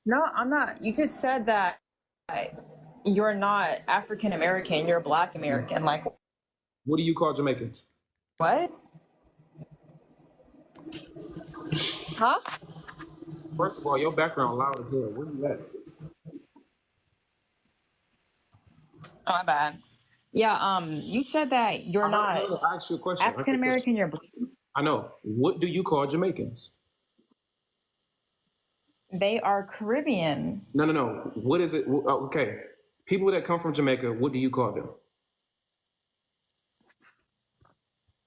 No, I'm not. You just said that you're not African American, you're Black American. Like, What do you call Jamaicans? what? Huh? First of all, your background loud as hell. Where you at? Oh, my bad. Yeah, you said that you're not I asked you a question. African American, you're Black. I know. What do you call Jamaicans? They are Caribbean. No. What is it? Okay. People that come from Jamaica, what do you call them?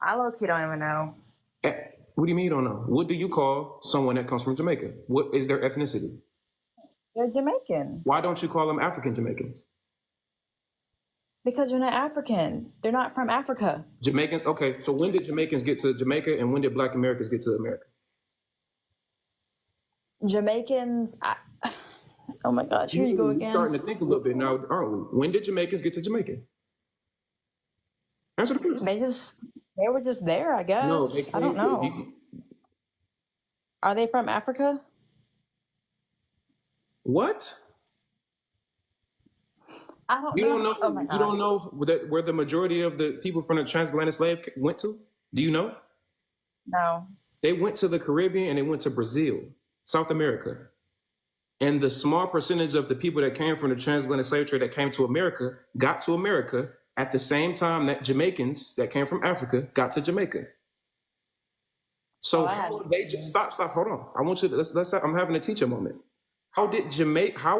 I low-key don't even know. What do you mean you don't know? What do you call someone that comes from Jamaica? What is their ethnicity? They're Jamaican. Why don't you call them African Jamaicans? Because you're not African. They're not from Africa. Jamaicans? Okay, so when did Jamaicans get to Jamaica and when did Black Americans get to America? Jamaicans. Oh my gosh, here you go again. We're starting to think a little bit now, aren't we? When did Jamaicans get to Jamaica? Answer the question. They were just there, I guess. No, they I don't know. Are they from Africa? What? I don't know. You don't know? Oh my God. You don't know where the majority of the people from the transatlantic slave went to? Do you know? No. They went to the Caribbean and they went to Brazil, South America. And the small percentage of the people that came from the transatlantic slave trade that came to America got to America at the same time that Jamaicans that came from Africa got to Jamaica. So they just stop, hold on. I want you to let's I'm having a teacher moment. How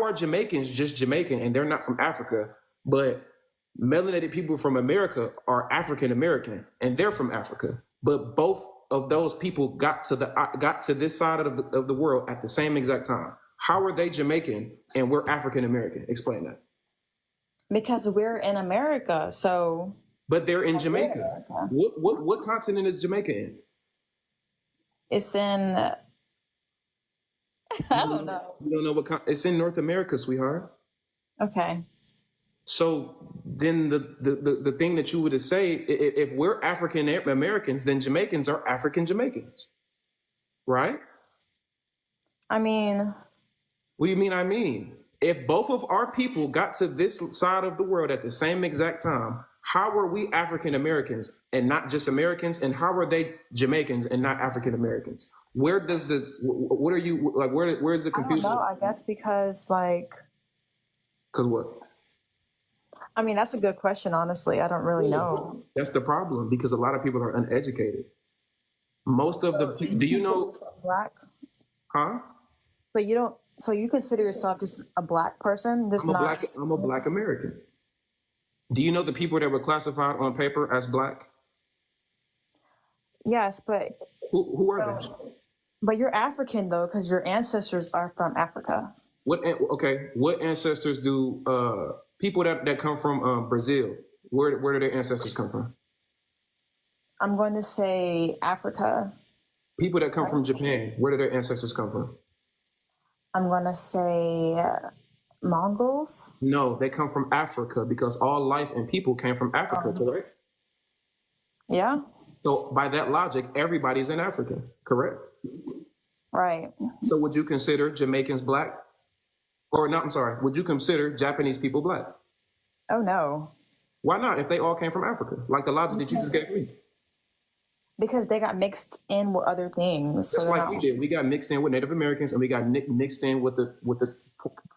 are Jamaicans just Jamaican and they're not from Africa, but melanated people from America are African American and they're from Africa, but both of those people got to this side of the world at the same exact time. How are they Jamaican and we're African American? Explain that. Because we're in America, so. But they're in Jamaica. What continent is Jamaica in? It's in. I don't know. You don't know what it's in North America, sweetheart. Okay. So then the thing that you would say, if we're African Americans, then Jamaicans are African Jamaicans, right? I mean. What do you mean, I mean? If both of our people got to this side of the world at the same exact time, how are we African Americans and not just Americans? And how are they Jamaicans and not African Americans? Where does what are you, like, where's the confusion? I don't know, I guess because, like. Because what? I mean, that's a good question, honestly. I don't really know. That's the problem, because a lot of people are uneducated. Most of the, do you know? Black? Huh? So you consider yourself just a Black person? I'm a Black American. Do you know the people that were classified on paper as Black? Yes, but who are they? But you're African though, because your ancestors are from Africa. What ancestors do people that come from Brazil? Where do their ancestors come from? I'm going to say Africa. People that come from Japan, where do their ancestors come from? I'm going to say Mongols. No, they come from Africa because all life and people came from Africa, correct? Yeah. So by that logic, everybody's in Africa, correct? Right. So would you consider Jamaicans Black? Or not, I'm sorry, would you consider Japanese people Black? Oh, no. Why not, if they all came from Africa? Like the logic that you just gave me. Because they got mixed in with other things. Just like we did. We got mixed in with Native Americans and we got mixed in with the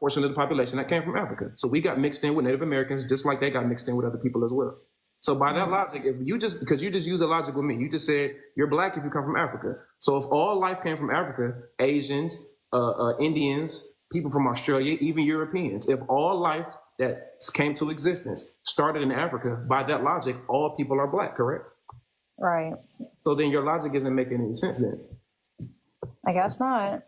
portion of the population that came from Africa. So we got mixed in with Native Americans just like they got mixed in with other people as well. So by that logic, because you just use a logic with me, you just said you're Black if you come from Africa. So if all life came from Africa, Asians, Indians, people from Australia, even Europeans, if all life that came to existence started in Africa, by that logic, all people are Black, correct? Right. So then your logic isn't making any sense then. I guess not.